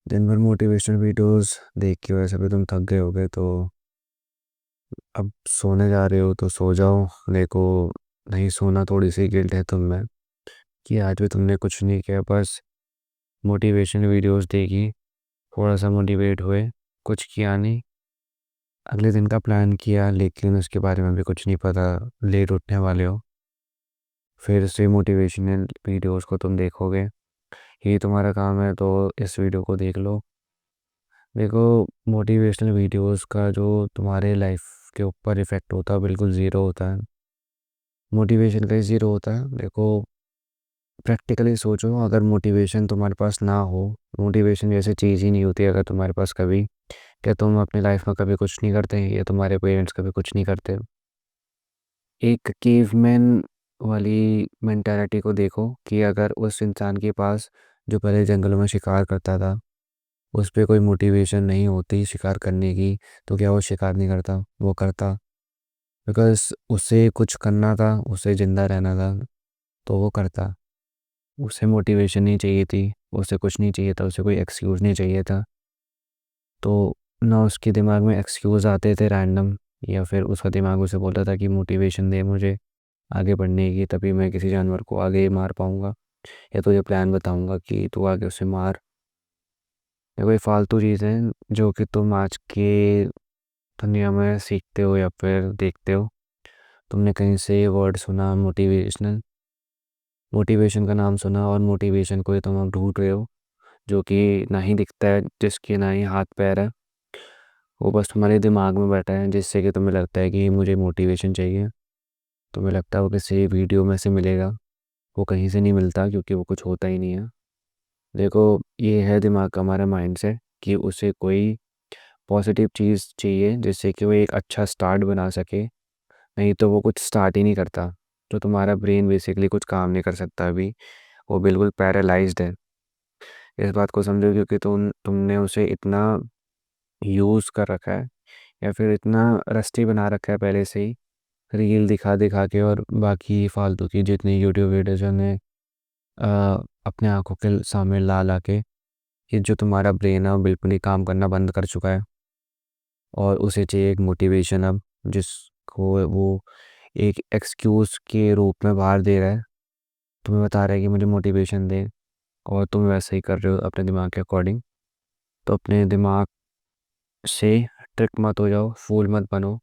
दिन भर motivational videos देख के वैसे भी तुम थक गए होगे, तो अब सोने जा रहे हो तो सो जाओ। देखो, नहीं सोना थोड़ी सी गिल्ट है तुम में कि आज भी तुमने कुछ नहीं किया, बस मोटिवेशनल वीडियोस देखी, थोड़ा सा मोटिवेट हुए, कुछ किया नहीं। अगले दिन का प्लान किया लेकिन उसके बारे में भी कुछ नहीं पता, लेट उठने वाले हो, फिर से मोटिवेशनल वीडियोस को तुम देखोगे। यही तुम्हारा काम है, तो इस वीडियो को देख लो। देखो, मोटिवेशनल वीडियोस का जो तुम्हारे लाइफ के ऊपर इफ़ेक्ट होता है बिल्कुल ज़ीरो होता है। मोटिवेशन का ही ज़ीरो होता है। देखो, प्रैक्टिकली सोचो, अगर मोटिवेशन तुम्हारे पास ना हो, मोटिवेशन जैसी चीज़ ही नहीं होती अगर तुम्हारे पास कभी, क्या तुम अपनी लाइफ में कभी कुछ नहीं करते या तुम्हारे पेरेंट्स कभी कुछ नहीं करते? एक केवमैन वाली मेंटालिटी को देखो कि अगर उस इंसान के पास, जो पहले जंगलों में शिकार करता था, उस पे कोई मोटिवेशन नहीं होती शिकार करने की, तो क्या वो शिकार नहीं करता? वो करता, बिकॉज उसे कुछ करना था, उसे ज़िंदा रहना था, तो वो करता। उसे मोटिवेशन नहीं चाहिए थी, उसे कुछ नहीं चाहिए था, उसे कोई एक्सक्यूज़ नहीं चाहिए था। तो ना उसके दिमाग में एक्सक्यूज़ आते थे रैंडम, या फिर उसका दिमाग उसे बोलता था कि मोटिवेशन दे मुझे आगे बढ़ने की, तभी मैं किसी जानवर को आगे मार पाऊँगा, या तुझे प्लान बताऊँगा कि तू आगे उसे मार। या कोई फालतू चीज़ें जो कि तुम आज के दुनिया में सीखते हो या फिर देखते हो। तुमने कहीं से ये वर्ड सुना, मोटिवेशनल, मोटिवेशन का नाम सुना, और मोटिवेशन को ही तुम अब ढूंढ रहे हो, जो कि ना ही दिखता है, जिसके ना ही हाथ पैर है। वो बस तुम्हारे दिमाग में बैठा है, जिससे कि तुम्हें लगता है कि मुझे मोटिवेशन चाहिए। तुम्हें लगता है वो किसी वीडियो में से मिलेगा, वो कहीं से नहीं मिलता क्योंकि वो कुछ होता ही नहीं है। देखो, ये है दिमाग का हमारा माइंड से कि उसे कोई पॉजिटिव चीज़ चाहिए जिससे कि वो एक अच्छा स्टार्ट बना सके, नहीं तो वो कुछ स्टार्ट ही नहीं करता। तो तुम्हारा ब्रेन बेसिकली कुछ काम नहीं कर सकता अभी, वो बिल्कुल पैरालाइज्ड है। इस बात को समझो, क्योंकि तुमने उसे इतना यूज़ कर रखा है, या फिर इतना रस्टी बना रखा है पहले से ही, रील दिखा दिखा के और बाकी फालतू की जितनी यूट्यूब वीडियोज़ ने अपने आंखों के सामने ला ला के, ये जो तुम्हारा ब्रेन है वो बिल्कुल ही काम करना बंद कर चुका है। और उसे चाहिए एक मोटिवेशन अब, जिसको वो एक एक्सक्यूज़ के रूप में बाहर दे रहा है, तुम्हें बता रहा है कि मुझे मोटिवेशन दे, और तुम वैसे ही कर रहे हो अपने दिमाग के अकॉर्डिंग। तो अपने दिमाग से ट्रिक मत हो जाओ, फूल मत बनो।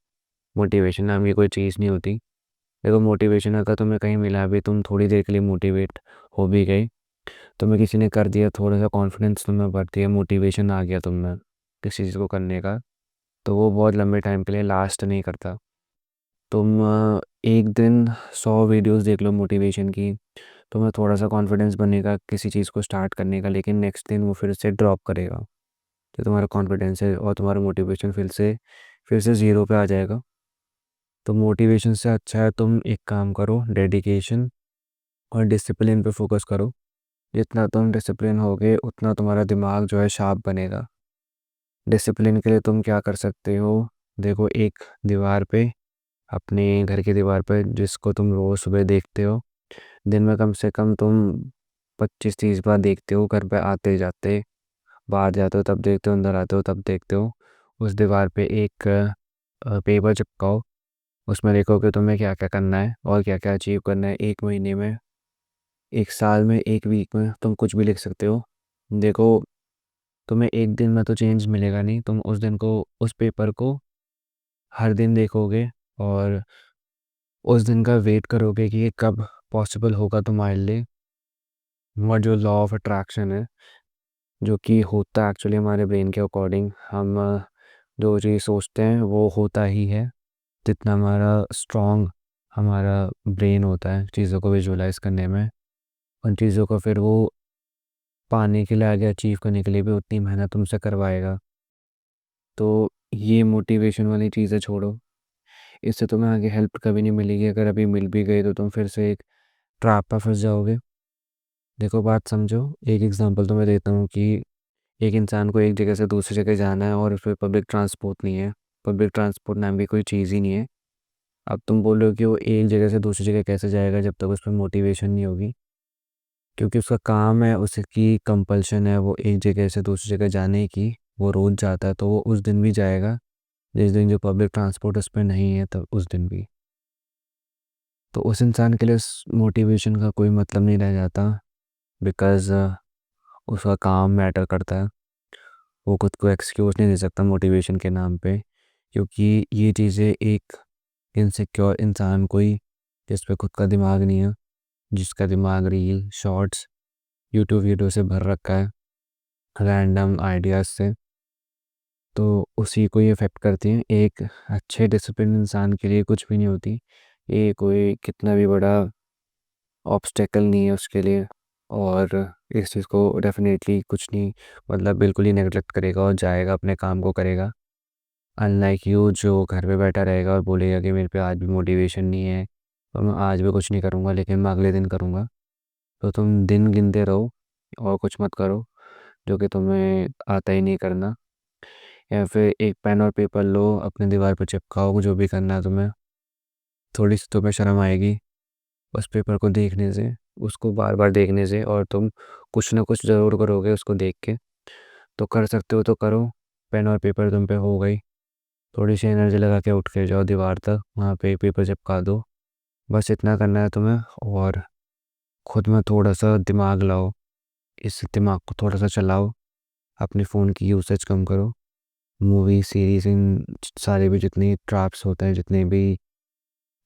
मोटिवेशन नाम की कोई चीज़ नहीं होती। देखो, मोटिवेशन अगर तुम्हें कहीं मिला भी, तुम थोड़ी देर के लिए मोटिवेट हो भी गए, तुम्हें किसी ने कर दिया, थोड़ा सा कॉन्फिडेंस तुम्हें बढ़ दिया, मोटिवेशन आ गया तुम्हें किसी चीज़ को करने का, तो वो बहुत लंबे टाइम के लिए लास्ट नहीं करता। तुम एक दिन 100 वीडियोस देख लो मोटिवेशन की, तुम्हें थोड़ा सा कॉन्फिडेंस बनेगा किसी चीज़ को स्टार्ट करने का, लेकिन नेक्स्ट दिन वो फिर से ड्रॉप करेगा। तो तुम्हारा कॉन्फिडेंस है और तुम्हारा मोटिवेशन फिर से ज़ीरो पे आ जाएगा। तो मोटिवेशन से अच्छा है तुम एक काम करो, डेडिकेशन और डिसिप्लिन पे फोकस करो। जितना तुम डिसिप्लिन होगे उतना तुम्हारा दिमाग जो है शार्प बनेगा। डिसिप्लिन के लिए तुम क्या कर सकते हो? देखो, एक दीवार पे, अपने घर की दीवार पे, जिसको तुम रोज़ सुबह देखते हो, दिन में कम से कम तुम 25-30 बार देखते हो, घर पे आते जाते, बाहर जाते हो तब देखते हो, अंदर आते हो तब देखते हो। उस दीवार पे एक पेपर चिपकाओ, उसमें लिखो कि तुम्हें क्या क्या करना है और क्या क्या अचीव करना है, 1 महीने में, 1 साल में, 1 वीक में, तुम कुछ भी लिख सकते हो। देखो, तुम्हें एक दिन में तो चेंज मिलेगा नहीं, तुम उस दिन को, उस पेपर को हर दिन देखोगे, और उस दिन का वेट करोगे कि ये कब पॉसिबल होगा तुम्हारे लिए। और जो लॉ ऑफ अट्रैक्शन है, जो कि होता है एक्चुअली हमारे ब्रेन के अकॉर्डिंग, हम जो चीज़ सोचते हैं वो होता ही है। जितना हमारा स्ट्रॉन्ग हमारा ब्रेन होता है चीज़ों को विजुअलाइज करने में, उन चीज़ों को फिर वो पाने के लिए, आगे अचीव करने के लिए भी उतनी मेहनत तुमसे करवाएगा। तो ये मोटिवेशन वाली चीज़ें छोड़ो, इससे तुम्हें आगे हेल्प कभी नहीं मिलेगी। अगर अभी मिल भी गई तो तुम फिर से एक ट्रैप पर फंस जाओगे। देखो, बात समझो, एक एग्जांपल तो मैं देता हूँ कि एक इंसान को एक जगह से दूसरी जगह जाना है और उस पर पब्लिक ट्रांसपोर्ट नहीं है। पब्लिक ट्रांसपोर्ट नाम की कोई चीज़ ही नहीं है। अब तुम बोल रहे हो कि वो एक जगह से दूसरी जगह कैसे जाएगा जब तक उस पर मोटिवेशन नहीं होगी? क्योंकि उसका काम है, उसकी कंपल्शन है वो एक जगह से दूसरी जगह जाने की। वो रोज़ जाता है तो वो उस दिन भी जाएगा जिस दिन जो पब्लिक ट्रांसपोर्ट उस पर नहीं है, तब उस दिन भी। तो उस इंसान के लिए उस मोटिवेशन का कोई मतलब नहीं रह जाता, बिकॉज़ उसका काम मैटर करता है। वो खुद को एक्सक्यूज़ नहीं दे सकता मोटिवेशन के नाम पे, क्योंकि ये चीज़ें एक इनसिक्योर इंसान को ही, जिस पे खुद का दिमाग नहीं है, जिसका दिमाग रील शॉर्ट्स यूट्यूब वीडियो से भर रखा है, रैंडम आइडियाज़ से, तो उसी को ही अफेक्ट करती हैं। एक अच्छे डिसिप्लिन इंसान के लिए कुछ भी नहीं होती ये, कोई कितना भी बड़ा ऑब्स्टेकल नहीं है उसके लिए। और इस चीज़ को डेफिनेटली कुछ नहीं, मतलब बिल्कुल ही नेगलेक्ट करेगा और जाएगा अपने काम को करेगा। अनलाइक यू जो घर पे बैठा रहेगा और बोलेगा कि मेरे पे आज भी मोटिवेशन नहीं है, तो मैं आज भी कुछ नहीं करूँगा लेकिन मैं अगले दिन करूँगा। तो तुम दिन गिनते रहो और कुछ मत करो जो कि तुम्हें आता ही नहीं करना। या फिर एक पेन और पेपर लो, अपने दीवार पर चिपकाओ जो भी करना है तुम्हें। थोड़ी सी तुम्हें शर्म आएगी उस पेपर को देखने से, उसको बार बार देखने से, और तुम कुछ ना कुछ ज़रूर करोगे उसको देख के। तो कर सकते हो तो करो, पेन और पेपर तुम पे हो गई। थोड़ी सी एनर्जी लगा के उठ के जाओ दीवार तक, वहाँ पे पेपर चिपका दो। बस इतना करना है तुम्हें। और खुद में थोड़ा सा दिमाग लाओ, इस दिमाग को थोड़ा सा चलाओ। अपने फ़ोन की यूसेज कम करो। मूवी सीरीज इन सारे भी जितने ट्रैप्स होते हैं, जितने भी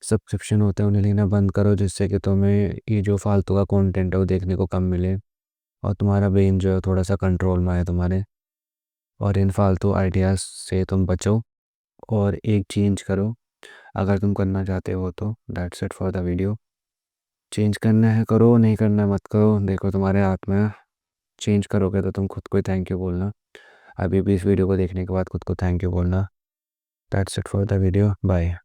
सब्सक्रिप्शन होते हैं, उन्हें लेना बंद करो, जिससे कि तुम्हें ये जो फालतू का कंटेंट है वो देखने को कम मिले और तुम्हारा ब्रेन जो है थोड़ा सा कंट्रोल में आए तुम्हारे। और इन फालतू आइडियाज़ से तुम बचो और एक चेंज करो अगर तुम करना चाहते हो तो। That's it for the video. Change करना है करो, नहीं करना है मत करो, देखो तुम्हारे हाथ में है। चेंज करोगे तो तुम खुद को ही थैंक यू बोलना। अभी भी इस वीडियो को देखने के बाद खुद को थैंक यू बोलना। That's it for the video, bye.